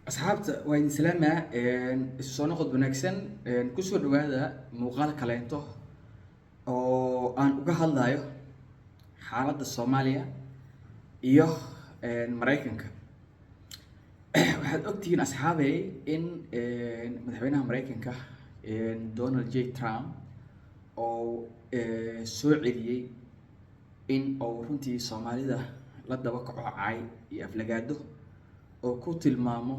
asxaabta waa idin salaamaa isu soo noqod wanaagsan kusoo dhawaada muuqaal kaleento oo aan uga hadlayo xaaladda Soomaaliya iyo Mareykanka. Waxaad ogtihiin asxaabey in madaxweynaha Mareykanka Donald J Trump oo soo celiyay in uu runtii Soomaalida la daba kaco cay iyo aflagaado oo ku tilmaamo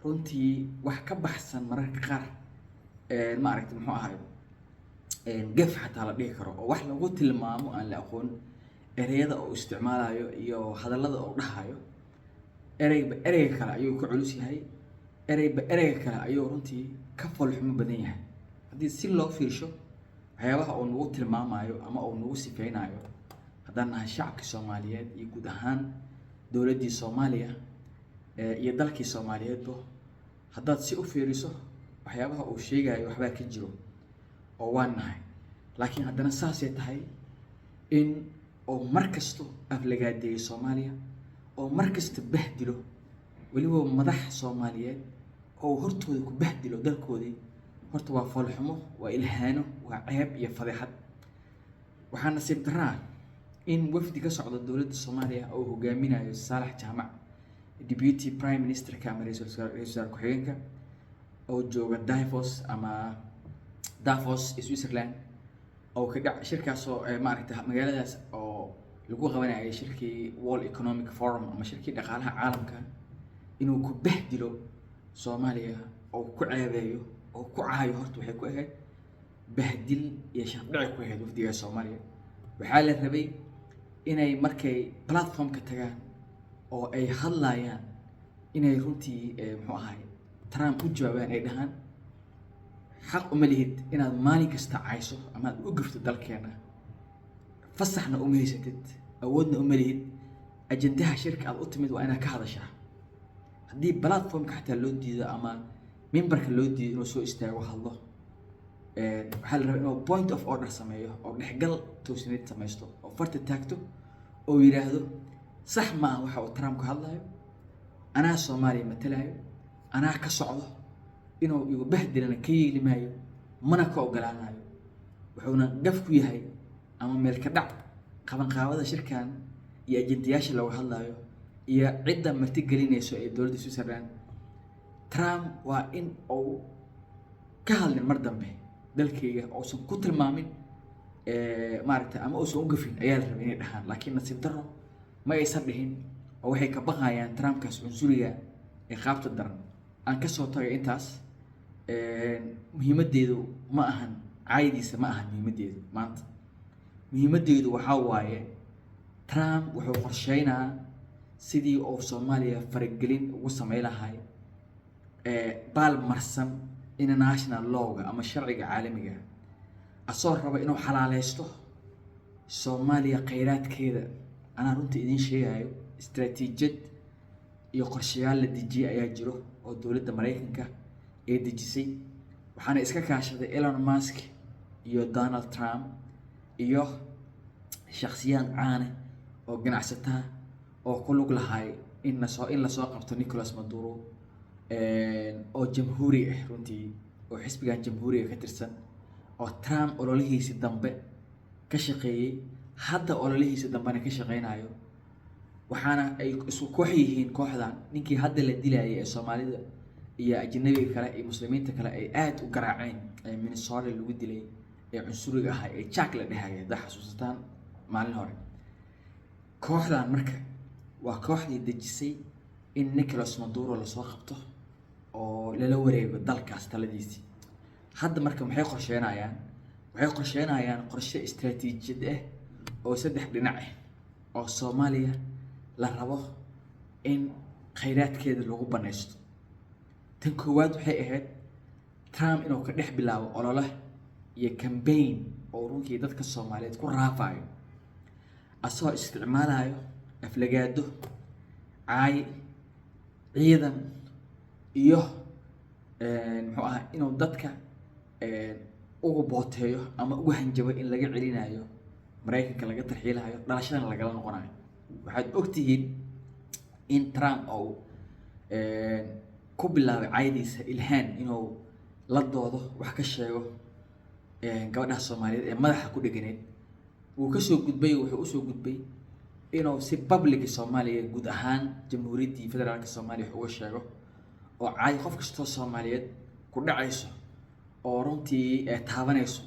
runtii wax ka baxsan mararka qaar ma aragtay muxuu ahaay gaf xataa la dhihi karo oo wax lagu tilmaamo aan la aqoon ereyada oo isticmaalayo iyo hadallada oo dhahayo ereyga kale ayuu ku culus yahay ereyga kale ayuu runtii ka falxumo badan yahay haddii si loo fiirsho waxyaabaha uu nagu tilmaamayo ama uu nagu sifeynayo haddaan nahay shacabka Soomaaliyeed iyo guud ahaan dowladdii Soomaaliya iyo dalkii Soomaaliyeedba haddaad si u fiiriso waxyaabaha uu sheegayo waxbaa ka jiro oo waan nahay laakiin haddana saasay tahay in uu markasto aflagaadeeyo Soomaaliya oo markasta bahdilo weliba madax Soomaaliyeed oo hortooda ku bahdilo dalkoodii horta waa falxumo waa ilhaano waa ceeb iyo fadeexad waxaana nasiib daraa in wafdi ka socda dowladda Soomaaliya oo hogaaminayo Saalax Jaamac Deputy Prime Minister ka ra'iisul wasaare ku-xigeenka oo jooga Davos Switzerland oo ka dhac shirkaas oo maaragtay magaaladaas oo lagu qabanayo shirkii World Economic Forum ama shirkii dhaqaalaha caalamka inuu ku bahdilo Soomaaliya oo ku ceebeeyo oo ku caayo horta waxay ku ahayd bahdil iyo shaqdhici ku ahayd wafdiga Soomaaliya waxaa la rabay inay markay platformka tagaan oo ay hadlayaan inay runtii muxuu ahaay Trump u jawaabaan ay dhahaan xaq uma lihid inaad maalin kasta cayso ama aad u gafto dalkeena fasaxna uma haysatid awoodna uma lihid ajendaha shirka aad u timid waa inaad ka hadashaa haddii platformka xataa loo diido ama memberka loo diido inuu soo istaago hadlo waxaa la rabaa inuu point of order sameeyo oo dhexgal toosneed samaysto oo farta taagto oo yiraahdo صح ما waxa uu Trump ka hadlayo ana Soomaaliya matalayo ana ka socdo inuu igu bahdilana ka yeeli maayo mana ka ogolaanayo wuxuuna gaf ku yahay ama meel ka dhac qaban qaabada shirkan iyo ajendayaasha lagu hadlayo iyo cidda marti gelinayso ee dowladda Switzerland Trump waa in uu ka hadlin mar dambe dalkayga oo soo ku tilmaamin maaragtay ama oo soo u gafin ayaa la rabay inay dhahaan laakiin nasiib darro ma aysan dhihin oo waxay ka baqayaan Trumpkaas cunsuriga ee qaabta daran aan ka soo tagay intaas muhiimadeedu ma ahan caaydiisa ma ahan muhiimadeedu maanta muhiimadeedu waxa waaye Trump wuxuu qorsheynaa sidii uu Soomaaliya faragelin ugu sameyn lahaa baal marsan international law ama sharciga caalamiga asoo raba inuu xalaaleysto Soomaaliya kheyraadkeeda أنا runtii idin sheegayo istiraatiijiyad iyo qorshayaal la dejiyay ayaa jiro oo dowladda Mareykanka ay dejisay waxaana iska kaashaday Elon Musk iyo Donald Trump iyo shakhsiyaad caan ah oo ganacsatada oo ku lug lahay in la soo qabto Nicolas Maduro oo jamhuuri ah runtii oo xisbiga jamhuuriga ka tirsan oo Trump ololihiisa dambe ka shaqeeyay hadda ololihiisa dambana ka shaqeynayo waxaana ay isku koox yihiin kooxdan ninkii hadda la dilayay ee Soomaalida iyo ajnabiga kale iyo muslimiinta kale ay aad u garaaceen ee Minnesota lagu dilay ee cunsuriga ah ee Jack la dhahay dad xasuustaan maalin hore kooxdan marka waa kooxdii dejisay in Nicolas Maduro la soo qabto oo lala wareego dalkaas taladiisii hadda marka maxay qorsheynayaan qorshe istiraatiijiyad ah oo saddex dhinac ah oo Soomaaliya la rabo in kheyraadkeeda lagu baneysto tan koowaad waxay ahayd Trump inuu ka dhex bilaabo olole iyo campaign oo runtii dadka Soomaaliyeed ku raafayo asoo isticmaalayo aflagaado caay ciidan iyo muxuu ahaa inuu dadka ugu booteeyo ama ugu hanjabo in laga celinayo Mareykanka laga tarxiilayo dhalashada laga noqonayo waxaad ogtihiin in Trump oo ku bilaabay caydiisa ilhaan inuu la doodo wax ka sheego gabadha Soomaaliyeed ee madaxa ku dheganeed wuu ka soo gudbay wuxuu u soo gudbay inuu si public Soomaaliya guud ahaan jamhuuriyadda federaalka Soomaaliya uga sheego oo caay qof kasta Soomaaliyeed ku dhacayso oo runtii taabanayso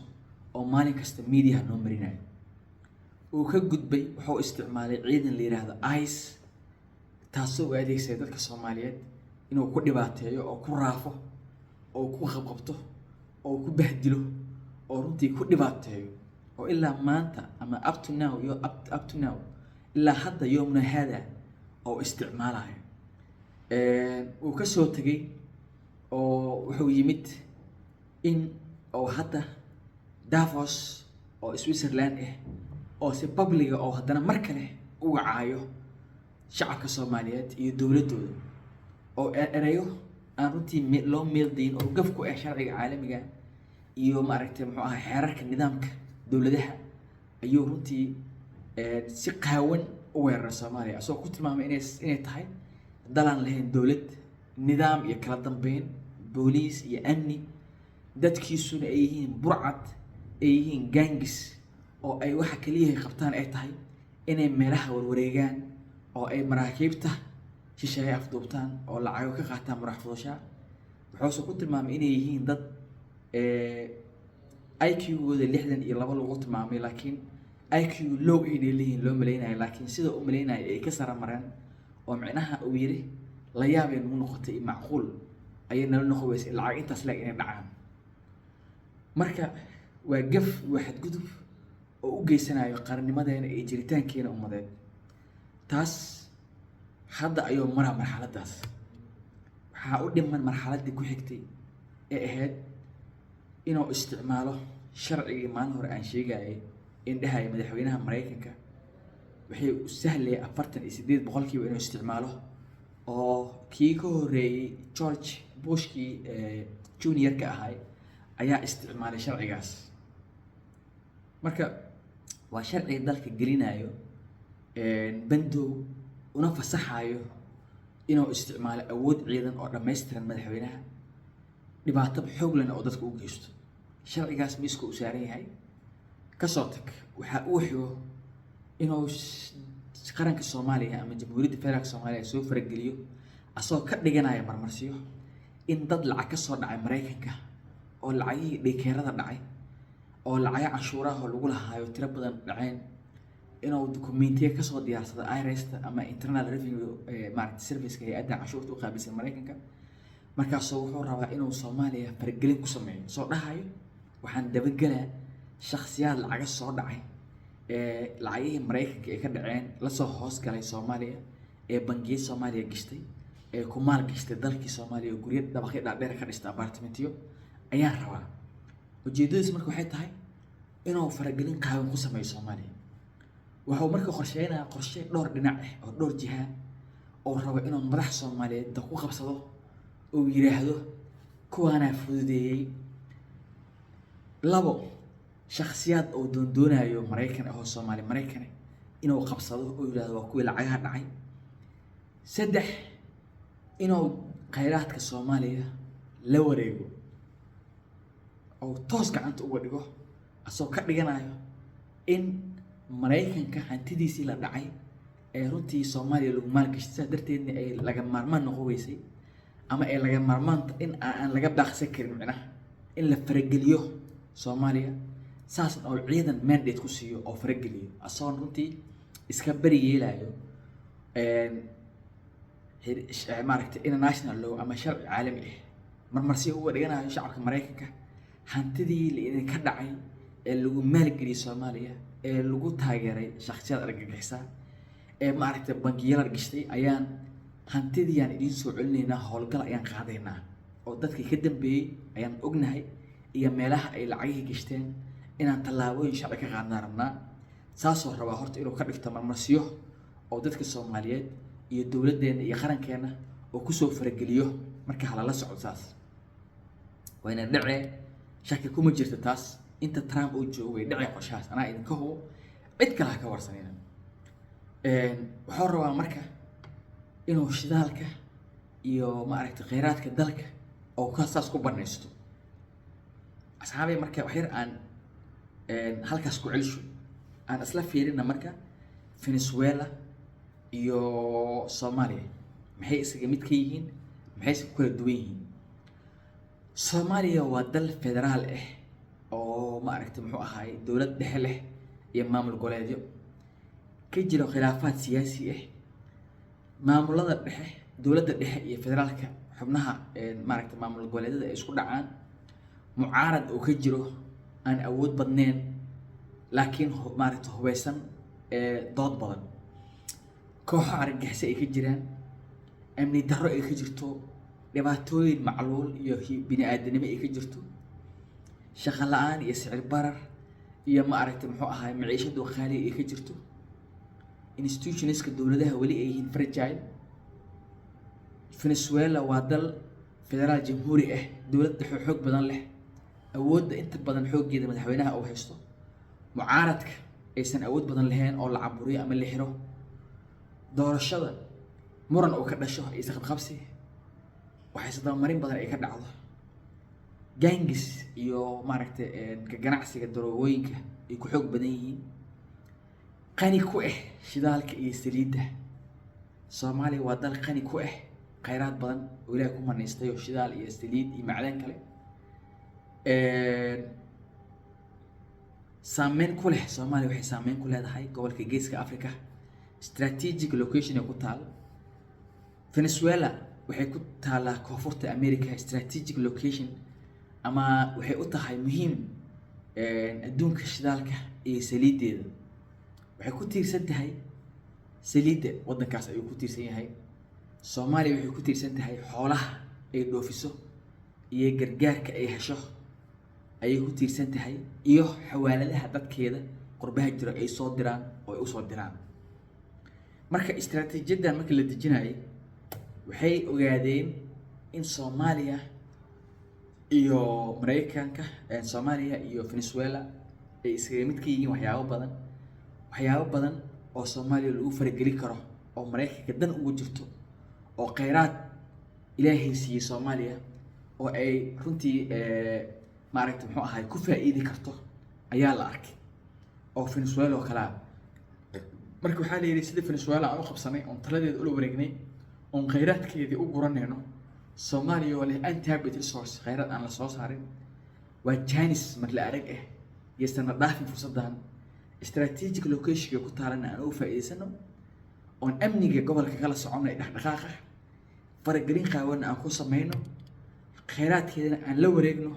oo maalin kasta media noo marinayo uu ka gudbay wuxuu isticmaalay ciidan la yiraahdo ICE taasoo u adeegsaday dadka Soomaaliyeed inuu ku dhibaateeyo oo ku raafo oo ku qabqabto oo ku bahdilo oo runtii ku dhibaateeyo oo ilaa maanta ama up to now ilaa hadda yoomna hada oo isticmaalayo uu ka soo tagay oo wuxuu yimid in oo hadda Davos oo Switzerland oo si public oo haddana mar kale u wacaayo shacabka Soomaaliyeed iyo dawladooda oo erayo aan runtii loo meeldayn oo gaf ku sharciga caalamiga iyo maaragtay muxuu ahaa xeerarka nidaamka dawladaha ayuu runtii si qaawan u weeraray Soomaaliya asoo ku tilmaamay inay tahay dalaan lahayn dawlad nidaam iyo kala dambeyn booliis iyo amni dadkiisuna ay yihiin burcad ay yihiin gangis oo ay waxa kaliya qabtaan ay tahay inay meelaha warwareegaan oo ay maraakiibta shisheeye afduubtaan oo lacag ka qaataan maraxfudasha wuxuu ku tilmaamay inay yihiin dad IQ-gooda 62 lagu tilmaamay laakiin IQ low inay leeyihiin loo maleynayo laakiin sida uu maleynayo ay ka sara mareen oo macnaha uu yiri la yaabeen mu noqotay macquul ayna noqoweysay lacag intaas la inay dhacaan marka waa gaf waxad gudub oo u geysanayo qarannimadeena iyo jiritaankeena ummadeed taas hadda ayuu maraa marxaladaas waxa u dhiman marxaladii ku xigtay ee ahayd inuu isticmaalo sharciga maalin hore aan sheegayay in dhahay madaxweynaha Mareykanka waxay u sahlay 48% inuu isticmaalo oo kii ka horeeyay George Bush junior ka ahay ayaa isticmaalay sharcigaas marka waa sharci dalka gelinayo bandow una fasaxayo inuu isticmaalo awood ciidan oo dhameystiran madaxweynaha dhibaato xoog leh oo dadka u geysto sharcigaas miiska u saaran yahay ka soo tag waxa uu xigo inuu qaranka Soomaaliya ama jamhuuriyadda federaalka Soomaaliya soo farageliyo asoo ka dhiganaya marmarsiyo in dad lacag ka soo dhacay Mareykanka oo lacagii dhekeerada dhacay oo lacag cashuuraha lagu lahaayo tiro badan dhaceen inuu dokumentiga ka soo diyaarsado IRS ama Internal Revenue Service hay'adda cashuurta u qaabilsan Mareykanka markaas wuxuu rabaa inuu Soomaaliya faragelin ku sameeyo soo dhahayo waxaan dabagalaa shakhsiyaad lacag soo dhacay lacagihii Mareykanka ay ka dhaceen la soo hoos galay Soomaaliya ee bangiyada Soomaaliya gashtay ee ku maal gashtay dalkii Soomaaliya guryo dabaqyo dhaadheer ka dhistay apartmentiyo ayaa rabaa ujeedadiisu marka waxay tahay inuu faragelin qaawan ku sameeyo Soomaaliya wuxuu marka qorsheynaa qorshe dhowr dhinac oo dhowr jiha oo rabo inuu madax Soomaaliyeed ku qabsado oo yiraahdo kuwaana fududeeyay labo shakhsiyaad oo doonayo Mareykan oo Soomaali Mareykan inuu qabsado oo yiraahdo waa kuwii lacagaha dhacay saddex inuu khayraadka Soomaaliya la wareego oo toos gacanta uga dhigo asoo ka dhiganayo in Mareykanka hantidiisii la dhacay ee runtii Soomaaliya lagu maalgashtay darteedna ay laga maarmaan noqoweysay ama ay laga maarmaan in aan laga baaqsan karin macnaha in la farageliyo Soomaaliya saas oo ciidan mandate ku siiyo oo farageliyo asoo runtii iska bari yeelayo maaragtay international law ama sharci caalami marmarsi uga dhiganayo shacabka Mareykanka hantidii la idinka dhacay ee lagu maalgeliyay Soomaaliya ee lagu taageeray shakhsiyaad argagixisa ee maaragtay bangiyada gashtay ayaan hantidiyaan idin soo celinaynaa howlgal ayaan qaadaynaa oo dadkii ka dambeeyay ayaan ognahay iyo meelaha ay lacagihii gashteen inaan tallaabooyin sharci ka qaadnaa rabnaa saasoo rabaa horta inuu ka dhigto marmarsiyo oo dadka Soomaaliyeed iyo dawladdeena iyo qarankeena oo ku soo farageliyo marka hala socdo saas wayna dhacay shaki kuma jirto taas inta Trump uu joogay dhacay qorshahaas anaa idinka hubo cid kale ka warsanayna wuxuu rabaa marka inuu shidaalka iyo maaragtay kheyraadka dalka oo kasaas ku banaysto asxaabay marka wax yar aan halkaas ku celsho aan isla fiirina marka Venezuela iyo Soomaaliya maxay isaga mid ka yihiin maxay ku kala duwan yihiin Soomaaliya waa dal federaal ah oo maaragtay muxuu ahaay dawlad dhexe leh iyo maamul goboleedyo ka jiro khilaafaad siyaasi ah maamulada dhexe dawladda dhexe iyo federaalka xubnaha maaragtay maamul goboleedyada ay isku dhacaan mucaarad oo ka jiro aan awood badnayn laakiin maaragtay hubeysan dood badan kooxo argagixis ay ka jiraan amni darro ay ka jirto dhibaatooyin macluul iyo bini'aadanimo ay ka jirto shaqo la'aan iyo sicir barar iyo maaragtay muxuu ahaay maciishadu qaali ay ka jirto institutionska dawladaha wali ay yihiin fragile Venezuela waa dal federaal jamhuuri ah dawlad dhexe xoog badan leh awoodda inta badan xooggeeda madaxweynaha uu haysto mucaaradka aysan awood badan lahayn oo la caburiyo ama la xiro doorashada muran oo ka dhasho is qabqabsi waxay sadamarin badan ay ka dhacdo gangis iyo maaragtay ka ganacsiga daroogooyinka ay ku xoog badan yihiin qani ku ah shidaalka iyo saliidda Soomaaliya waa dal qani ku ah kheyraad badan oo Ilaahay ku manaystay oo shidaal iyo saliid iyo macdan kale saameyn ku leh Soomaaliya waxay saameyn ku leedahay gobolka Geeska Afrika strategic location ku taal Venezuela waxay ku taalaa koonfurta America strategic location ama waxay u tahay muhiim adduunka shidaalka iyo saliideeda waxay ku tiirsan tahay saliidda wadankaas ayuu ku tiirsan yahay Soomaaliya waxay ku tiirsan tahay xoolaha ay dhoofiso iyo gargaarka ay hesho ayay ku tiirsan tahay iyo xawaaladaha dadkeeda qurbaha jira ay soo diraan oo ay u soo diraan marka istiraatiijiyadan marka la dejinayo waxay ogaadeen in Soomaaliya iyo Mareykanka Soomaaliya iyo Venezuela ay isaga mid ka yihiin waxyaabo badan oo Soomaaliya lagu farageli karo oo Mareykanka dan ugu jirto oo kheyraad Ilaahay siiyay Soomaaliya oo ay runtii maaragtay muxuu ahaay ku faa'iidi karto ayaa la arkay oo Venezuela oo kala marka waxaa la yiri sida Venezuela aan u qabsanay oo taladeeda u wareegnay oo kheyraadkeedii u guranayno Soomaaliya oo leh anti-habit resource kheyraad aan la soo saarin waa Chinese mar la arag ah iyo sanad dhaafin fursadan strategic location ku taalana aan u faa'iideysano oo amniga gobolka kala soconay dhaqdhaqaaqa faragelin qaawan aan ku sameeyno kheyraadkeedana aan la wareegno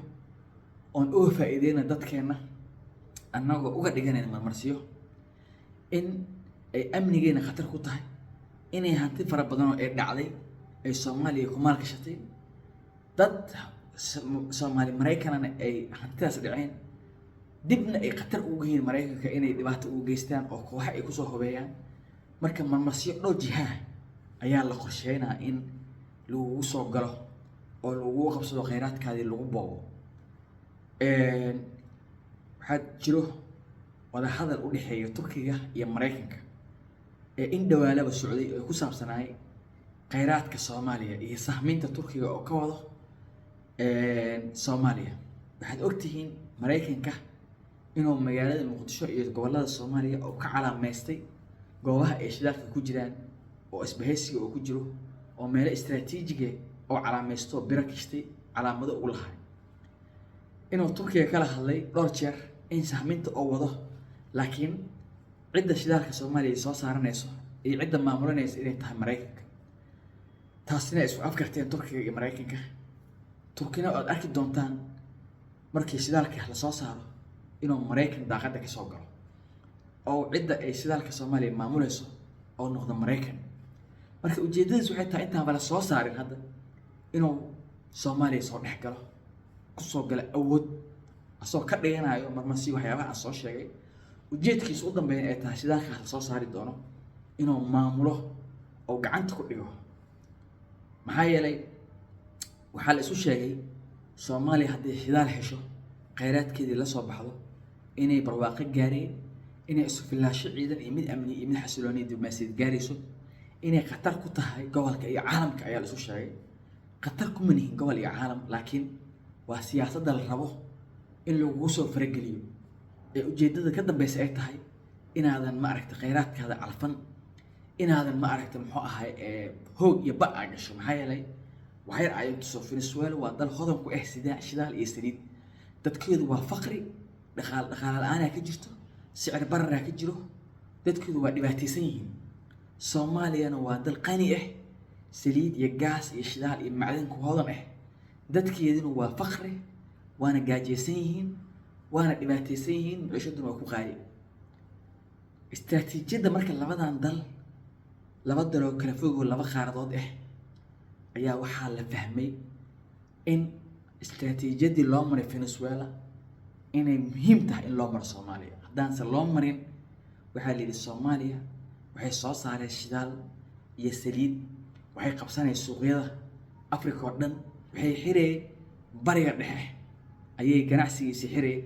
oo u faa'iideyna dadkeena annagoo uga dhiganayna marmarsiyo in ay amnigeena khatar ku tahay inay hanti fara badan oo ay dhacday ay Soomaaliya ku maal gashatay dad Soomaali Mareykanna ay hantidaas dhaceen dibna ay khatar ugu yihiin Mareykanka inay dhibaato u geystaan oo kooxo ay ku soo hobeeyaan marka marmarsiyo dhowr jiha ayaa la qorsheynaa in lagu soo galo oo lagu qabsado kheyraadkaadii lagu boobo waxaa jiro wada hadal u dhexeeya Turkiga iyo Mareykanka in dhawaalaba socday oo ku saabsanaay kheyraadka Soomaaliya iyo sahminta Turkiga oo ka wado Soomaaliya waxaad ogtihiin Mareykanka inuu magaalada Muqdisho iyo gobolada Soomaaliya oo ka calaameystay goobaha ay shidaalka ku jiraan oo isbahaysiga oo ku jiro oo meelo istiraatiijiga oo calaameysto biro kastay calaamado u lahayd inuu Turkiga kala hadlay dhowr jeer in sahminta oo wado laakiin cidda shidaalka Soomaaliya soo saaranayso iyo cidda maamulanaysa inay tahay Mareykanka taasina isku afkarteen Turkiga iyo Mareykanka Turkina aad arki doontaan markii shidaalka la soo saaro inuu Mareykan daaqada ka soo galo oo cidda ay shidaalka Soomaaliya maamulayso oo noqdo Mareykan marka ujeedadiisu waxay tahay intaan bala soo saarin hadda inuu Soomaaliya soo dhex galo ku soo gala awood asoo ka dhiganayo marmarsi waxyaabaha aan soo sheegay ujeedkiisu u dambeeyay ay tahay shidaalka la soo saari doono inuu maamulo oo gacanta ku dhigo maxaa yeelay waxaa la isu sheegay Soomaaliya haddii shidaal hesho kheyraadkeedii la soo baxdo inay barwaaqo gaareen inay isu filaasho ciidan iyo mid amni iyo mid xasilooni diblomaasiyad gaarayso inay khatar ku tahay gobolka iyo caalamka ayaa la isu sheegay. Khatar kuma nihin gobol iyo caalam, laakiin waa siyaasadda la rabo in lagu soo farageliyo ee ujeedada ka dambeysa ay tahay inaadan ma aragtay kheyraadkaada calfan, inaadan ma aragtay muxuu ahay hoog iyo ba aa gasho. maxaa yeelay waxyar ayay tusoo Venezuela waa dal hodan ku ah shidaal iyo saliid, dadkeedu waa faqri, dhaqaale la'aan ka jirto, sicir barar ka jiro, dadkeedu waa dhibaataysan yihiin. Soomaaliyana waa dal qani ah, saliid iyo gaas iyo shidaal iyo macdan ku hodan ah, dadkeeduna waa faqri, waana gaajaysan yihiin, waana dhibaataysan yihiin, cishaduna waa ku qaali. Istiraatiijiyadda marka labadan dal, laba dal oo kala fog oo laba qaaradood ah, ayaa waxaa la fahmay in istiraatiijiyadii loo maray Venezuela inay muhiim tahay in loo maro Soomaaliya. haddaanse loo marin, waxaa la yidhi Soomaaliya waxay soo saareen shidaal iyo saliid, waxay qabsanayeen suuqyada Afrika oo dhan, waxay xireen bariga dhexe ayay ganacsigiisa xireen,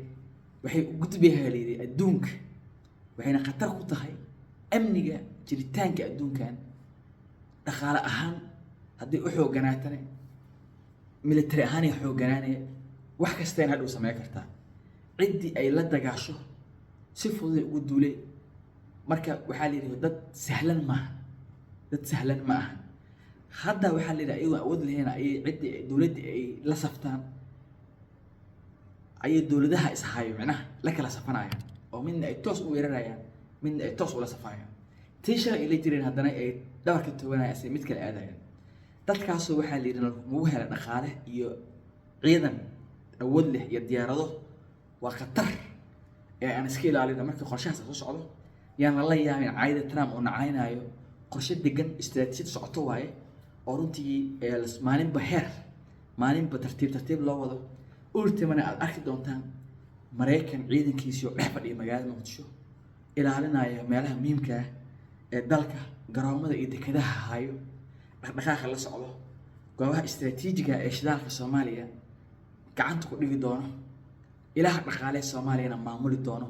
waxay u gudbayaan la yidhi adduunka, waxayna khatar ku tahay amniga jiritaanka adduunkan. dhaqaale ahaan haddii u xoogganaatana military ahaan ay xoogganaanaya, wax kastayna hadhow samayn kartaa. ciddii ay la dagaasho si fudud ugu duulay. marka waxaa la yidhi dad sahlan maaha, dad sahlan ma aha. hadda waxaa la yidhi ayagoo awood lahayn ayay ciddii dowladda ay la saftaan, ayay dowladaha ishayo micnaha la kala safanayaan, oo midna ay toos u weerarayaan, midna ay toos ula safayaan. tii shalay ay la jireen haddana ay dhabarka tooganayaan si mid kale aadayaan. dadkaasoo waxaa la yidhi lagu hela dhaqaale iyo ciidan awood leh iyo diyaarado. waa khatar ee aan iska ilaalina marka qorshahaas soo socdo. yaan lala yaabin caayda Trump oo nacaynayo qorshe degan, istiraatiijiyad socoto waaye, oo runtii maalinba tartiib loo wado. ultimana aad arki doontaan Mareykan ciidankiisii oo dhex fadhiya magaalada Muqdisho, ilaalinaya meelaha muhiimka ah ee dalka, garoomada iyo dekedaha hayo, dhaqdhaqaaqa la socdo, goobaha istiraatiijiga ee shidaalka Soomaaliya gacanta ku dhigi doono, ilaha dhaqaale Soomaaliyana maamuli doono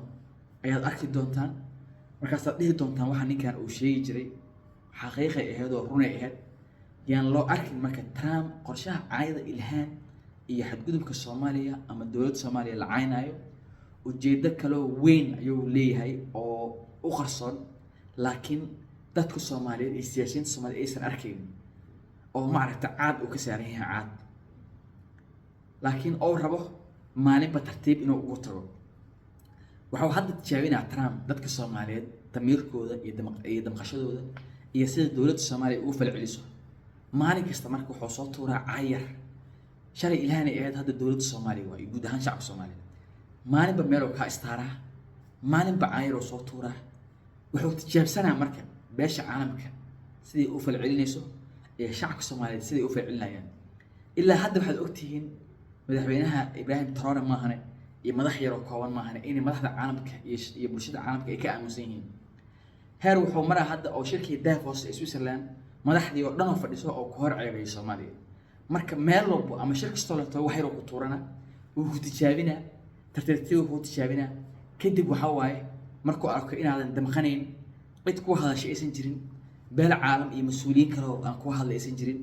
ayaad arki doontaan. markaasaad dhihi doontaan waxa ninkan uu sheegi jiray xaqiiqay ahayd oo runay ahayd. yaan loo arkin marka Trump qorshaha caayda ilhaan iyo xadgudubka Soomaaliya ama dowladda Soomaaliya la caynayo. ujeeddo kaloo weyn ayuu leeyahay oo u qarsoon, laakiin dadka Soomaaliyeed iyo siyaasiyiinta Soomaaliyeed aysan arkayn, oo ma aragta caad uu ka saaran yahay caad, laakiin oo rabo maalinba tartiib inuu ugu tago. waxuu hadda tijaabinaa Trump dadka Soomaaliyeed damiirkooda iyo damqashadooda iyo sida dowladda Soomaaliya ugu falceliso. maalin kasta marka wuxuu soo tuuraa caayar. shalay ilaahay ahayd, hadda dowladda Soomaaliya waa guud ahaan shacabka Soomaaliyeed. maalinba meel uu ka istaaraa, maalinba caayar uu soo tuuraa. wuxuu tijaabsanaa marka beesha caalamka sidii u falcelinayso ee shacabka Soomaaliyeed sidii u falcelinayaan. ilaa hadda waxaad ogtihiin madaxweynaha Ibrahim Traore maahane iyo madax yar oo kooban maahane in madaxda caalamka iyo bulshada caalamka ay ka aamusan yihiin. heer wuxuu maraa hadda oo shirkii Davos ee Switzerland madaxdii oo dhan oo fadhiso oo ku hor ceebay Soomaaliya. marka meel walbo ama shir kastoo la tago wax yar oo ku tuurana wuu ku tijaabinaa, tartiib wuu tijaabinaa. kadib waxa waaye markuu arko inaadan damqanayn, cid ku hadashay aysan jirin, beel caalam iyo mas'uuliyiin kale oo aan ku hadlay aysan jirin,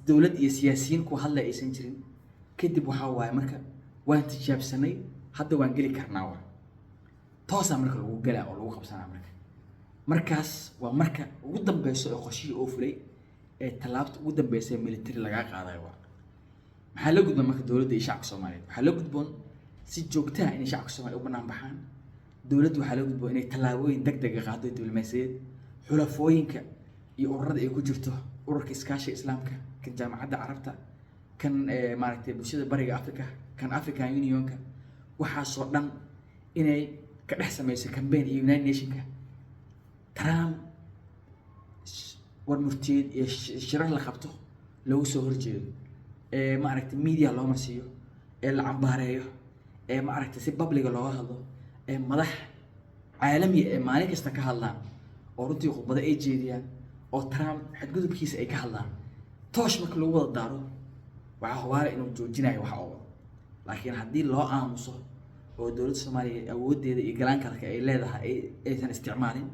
dowlad iyo siyaasiyiin ku hadlay aysan jirin, kadib waxa waaye marka waan tijaabsanay, hadda waan geli karnaa. waa toosaa marka lagu galaa oo lagu qabsanaa. markaas waa marka ugu dambeyso ee qorshihii oo fulay ee tallaabta ugu dambeysa ee military laga qaaday. maxaa la gudboon marka dowladda iyo shacabka Soomaaliyeed? waxaa la gudboon si joogto ah in shacabka Soomaaliyeed u banaan baxaan. dowladdu waxaa la gudboon inay tallaabooyin degdeg ah qaado diblomaasiyadeed, xulafooyinka iyo ururada ay ku jirto, ururka iskaashiga Islaamka, kan jaamacadda Carabta, kan maaragtay bulshada bariga Afrika, kan African Unionka, waxaasoo dhan inay ka dhex samayso campaign iyo United Nationka. Trump war murtiyeed iyo shirar la qabto loogu soo horjeedo, ma aragtay media loo marsiiyo, la cambaareeyo, ma aragtay si public looga hadlo, madax caalami maalin kasta ka hadlaan oo runtii khudbado ay jeediyaan oo Trump xadgudubkiisa ay ka hadlaan. toosh marka lagu wada daaro waxaa hubaala inuu joojinayo wax oo. laakiin haddii loo aamuso oo dowladda Soomaaliya awoodeeda iyo galaankalka ay leedahay aysan isticmaalin,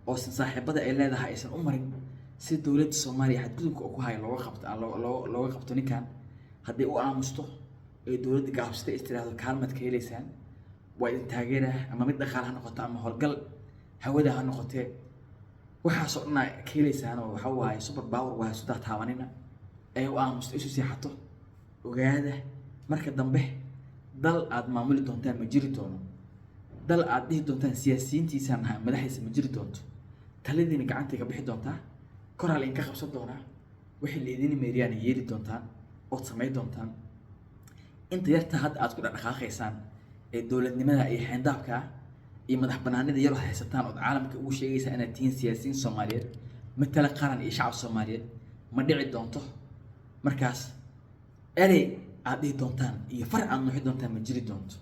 oo saaxiibada ay leedahay aysan u marin, si dowladda Soomaaliya xadgudubka uu ku hayo looga qabto ninkan haddii uu aamusto ee dowladda gaabsatay istiraahdo kaalmad ka helaysaan waa idin taageera ama mid dhaqaale ha noqoto ama howlgal hawada ha noqotee waxaasoo dhan ka helaysaan oo waxa waaye super power waa soo taabanina ee u aamusto isu seexato ogaada marka dambe dal aad maamuli doontaan ma jiri doono dal aad dhihi doontaan siyaasiyiintiisaan madaxiisa ma jiri doonto taladiina gacantay ka bixi doontaa koraal in ka qabsan doonaa wixii leedin meeriyaan yeeli doontaan oo samay doontaan inta yarta hadda aad ku dhaqaaqaysaan ee dowladnimada iyo xeendabka iyo madax banaanida yar wax haysataan oo caalamka ugu sheegaysa inaad tihiin siyaasiyiin Soomaaliyeed matala qaran iyo shacab Soomaaliyeed ma dhici doonto markaas erey aad dhihi doontaan iyo far aad nuuxi doontaan ma jiri doonto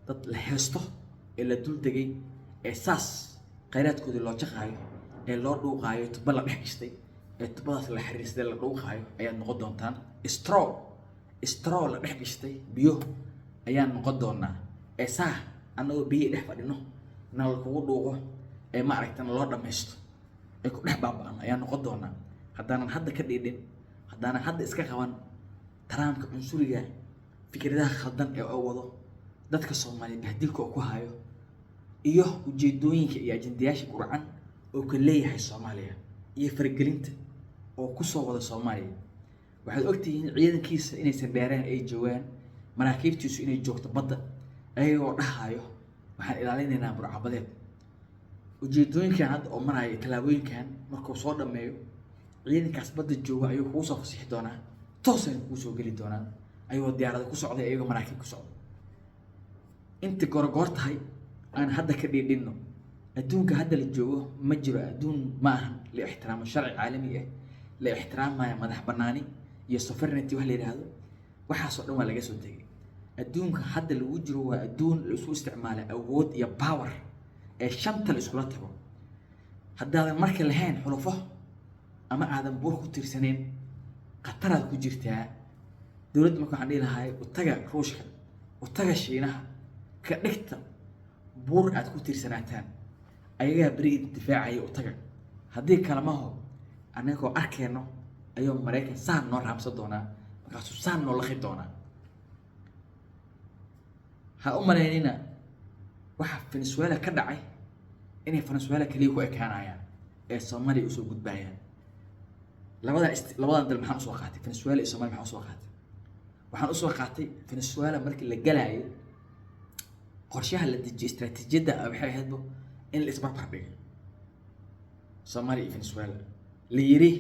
dad la heesto ee la dul degay ee saas khayraadkoodii loo jaqaayo ee loo dhuuqaayo tuba la dhex gistay ee tubadaas la xiriirsaday la dhuuqaayo ayaad noqon doontaan straw la dhex gistay biyo ayaan noqon doonaa ee saa annagoo biyo dhex fadhino nal kugu dhuuqo ee ma aragtana loo dhammaysto ee ku dhex baaba'an ayaan noqon doonaa haddaanan hadda ka dhiidhin haddaanan hadda iska qaban taraamka cunsuriga fikradaha khaldan ee oo wado dadka Soomaaliyeed bahdilka oo ku hayo iyo ujeedooyinka iyo ajendayaasha qurcan oo ka leeyahay Soomaaliya iyo fargelinta oo ku soo wada Soomaaliya waxaad ogtihiin ciidankiisa inaysan dheereen ay joogaan maraakiibtiisu inay joogto badda ayagoo dhahayo waxaan ilaalinaynaa burcabadeed ujeedooyinkan hadda oo maraya talaabooyinkan markuu soo dhameeyo ciidankaas badda jooga ayuu kugu soo fasixi doonaa toosayna kugu soo geli doonaa ayagoo diyaarada ku socday ayagoo maraakiib ku socda inta goor tahay aan hadda ka dhiidhinno adduunka hadda la joogo ma jiro adduun ma ahan la ixtiraamo sharci caalami ah la ixtiraamaya madax banaani iyo sovereignty wax la yiraahdo waxaas oo dhan waa laga soo tegay adduunka hadda lagu jiro waa adduun la isku isticmaalo awood iyo power ee shanta la iskula tago haddaadan marka lahayn xulufo ama aadan buur ku tirsaneen qataraad ku jirtaa dowladda marka waxaan dhihi lahaa u taga Ruushka u taga Shiinaha ka dhigta buur aad ku tirsanaataan ayaga bari difaacay u taga haddii kalamaho anagoo arkeenno ayuu Mareykan saan noo raabsan doonaa markaasuu saan noo laqi doonaa ha u maleynina waxa Venezuela ka dhacay inay Venezuela kaliya ku ekaanayaan ee Soomaaliya usoo gudbayaan labadan dal maxaan usoo qaatay Venezuela iyo Soomaaliya waxaan usoo qaatay Venezuela markii la galaayo qorshaha la dejiyay istaraatiijiyadda waxay ahayd in la isbarbar dhigo Soomaaliya iyo Venezuela la yiri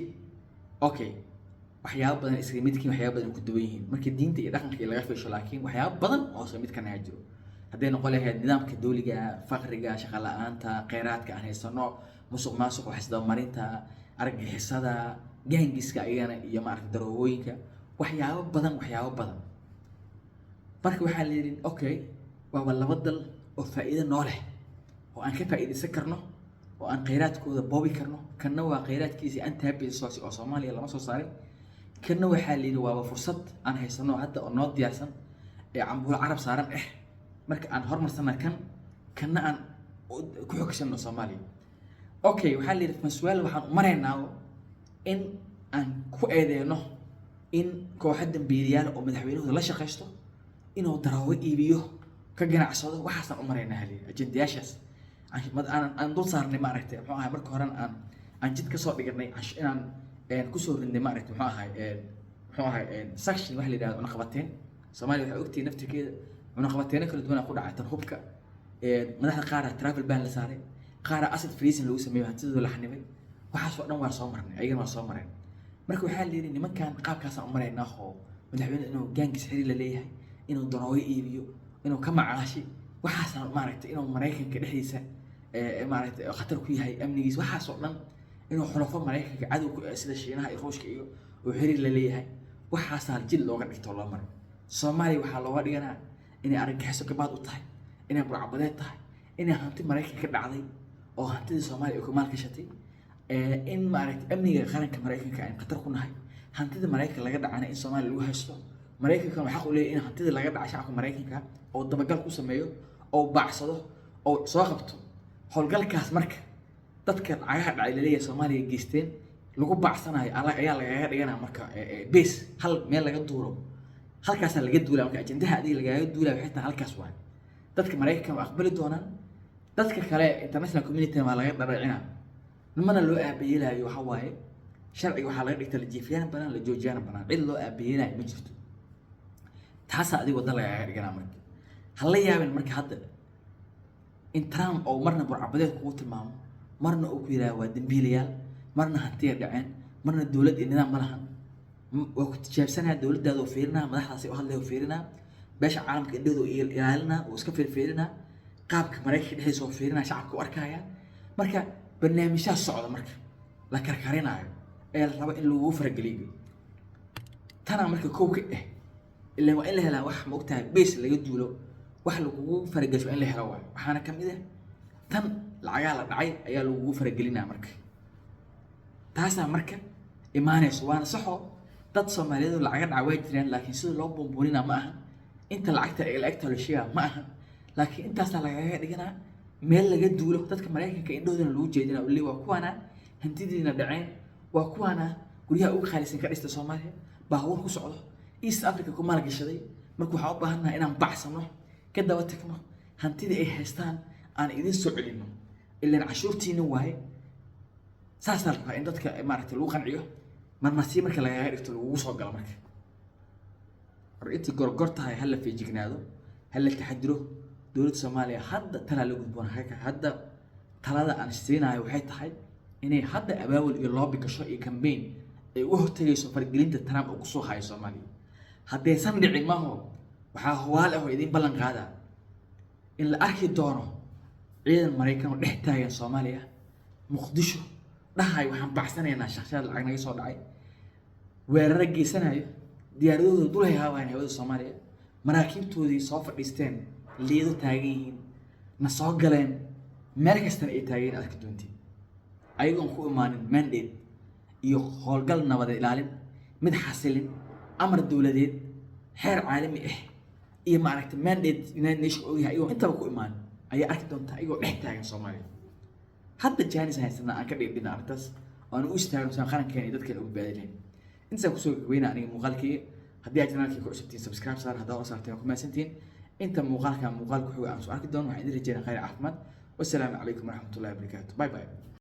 okay waxyaabo badan isla midkiin waxyaabo badan ku duwan yihiin markii diinta iyo dhaqanka laga fiirsho laakiin waxyaabo badan oo isla mid ka jiro haddii noqon lahayd nidaamka dawliga faqriga shaqo la'aanta kheyraadka aan haysano musuqmaasuqa waxisda marinta argagixisada gaangiska ayana iyo maaragtay daroogooyinka waxyaabo badan marka waxaa la yiri okay waa laba dal oo faa'iido noo leh oo aan ka faa'iideysan karno oo aan kheyraadkooda boobi karno kana waa kheyraadkiisa aan taabiso oo Soomaaliya lama soo saaray kana waxaa la yiri waa fursad aan haysano hadda oo noo diyaarsan ee cambuul carab saaran marka aan horumarsana kana aan ku xogsano Soomaaliya okay waxaa la yiri Venezuela waxaan u maraynaa in aan ku eedeeno in kooxda dambiilayaal oo madaxweynuhu la shaqeysto inuu daraawo iibiyo ka ganacsado waxaan u maraynaa hali ajendayaashaas aan dul saarnay ma aragtay muxuu ahay marka hore aan jid ka soo dhignay inaan ku soo rinday ma aragtay muxuu ahay section wax la yiraahdo cunaqabateyn Soomaaliya waxay ogtay naftirkeeda cunaqabateyn kala duwan ku dhacay tan hubka madaxda qaar travel ban la saaray qaar asset freezing lagu sameeyo hantidooda la xanibay waxaas oo dhan waa soo marnay ayagana waa soo mareen marka waxaa la yiri nimankan qaabkaas aan u maraynaa oo madaxweyne inuu gaangis xiriir la leeyahay inuu darooyo iibiyo inuu ka macaashi waxaas ma aragtay inuu Mareykanka dhexdiisa maaragtay khatar ku yahay amnigiisa waxaas oo dhan inuu xulafo Mareykanka cadow sida Shiinaha iyo Ruushka iyo xiriir la leeyahay waxaas jil looga dhigto loo maro Soomaaliya waxaa looga dhiganaa inay argagixiso gabaad u tahay inay burcabadeed tahay inay hanti Mareykanka dhacday oo hantida Soomaaliya ku maal gashatay in maaragtay amniga qaranka Mareykanka ay khatar ku nahay hantida Mareykanka laga dhacana in Soomaaliya lagu haysto Mareykanka waxa uu leeyahay in hantida laga dhacay shacabka Mareykanka oo dabagal ku sameeyo oo baacsado oo soo qabto howlgalkaas marka dadka cagaha dhacay leeyahay Soomaaliya geysteen lagu baacsanayo ayaa lagaga dhiganaa marka base hal meel laga duuro halkaasaa laga duulaa marka ajendaha adiga lagaga duulaa waxay tahay halkaas waay dadka maraykanka waa aqbali doonaan dadka kale international community waa laga dharacinaa nimana loo aabayeelayo waxa waaye sharciga waxaa laga dhigta la jiifiyaan banaan la joojiyaan banaan cid loo aabayeelayo ma jirto taasaa adiga wadda lagaga dhiganaa marka ha la yaabin marka hadda in Trump oo marna burcabadeed kugu tilmaamo marna uu ku yiraahdo waa dambiilayaal marna hantiya dhaceen marna dawlad iyo nidaam ma lahan waa ku tijaabsanaa dawladdaada oo fiirinaa madaxdaasi oo hadlay oo fiirinaa beesha caalamka indhahooda oo ilaalinaa oo iska fiirinaa qaabka maraykanka dhexdiisa oo fiirinaa shacabka u arkaya marka barnaamijyaha socda marka la karkarinaayo ee la rabo in lagu farageliyo tana marka kow ka ilaa waa in la helaa wax ma ogtahay base laga duulo wax lagu faragasho in la helo waay waxaana kamid ah tan lacagaa la dhacay ayaa lagu faragelinaa marka taasaa marka imaanayso waana saxo dad Soomaaliyeed oo lacaga dhacay way jiraan laakiin sida loo bomboonina ma aha inta lacagta ay lacagta la sheegaa ma aha laakiin intaas lagaga dhiganaa meel laga duulo dadka Mareykanka indhoodana lagu jeedina oo waa kuwana hantidiina dhaceen waa kuwana guryaha ugu qaalisan ka dhista Soomaaliya baabuur ku socdo East Africa ku maal gashaday marka waxa u baahanahay inaan baxsano ka daba tagno hantida ay haystaan aan idin soo celino ilaa cashuurtiina waay saas arkaa in dadka maaragtay lagu qanciyo marmarsi marka laga dhigto lagu soo galo marka inta gorgortahay hal la feejignaado hal la taxadiro dawladda Soomaaliya hadda tala la gudboon hadda talada aan siinayo waxay tahay inay hadda abaabul iyo lobby gasho iyo campaign ay u hortagayso fargelinta Trump oo ku soo hayo Soomaaliya haddii san dhicin maaho waxaa huwaal ah oo idin ballan qaada in la arki doono ciidan Mareykan oo dhex taagan Soomaaliya Muqdisho dhahay waxaan baxsanaynaa shakhsiyaad lacag naga soo dhacay weerar geysanayo diyaaradooda dul hayaabaan hawada Soomaaliya maraakiibtoodii soo fadhiisteen liido taagan yihiin na soo galeen meel kasta ay taagan arki doontii ayagoon ku imaanin mandate iyo howlgal nabad ilaalin mid xasilin amar dawladeed heer caalami ah iyo maaragtay mandate United Nations oo yahay inta ku imaan ayaa arki doonta ayagoo dhex taagan Soomaaliya hadda jaanis haysana aan ka dhigin arrintaas oo aan u istaagno san qarankeena dadka ugu baadilay inta ku soo gaweynaa aniga muuqaalkii haddii aad channelkii ku cusubtiin subscribe saar hadaa oo saarteen ku maasantiin inta muuqaalka ku xiga aan soo arki doono waxaan idin rajaynayaa khayr caafimaad wassalaamu calaykum waraxmatullaahi wabarakaatuh bye bye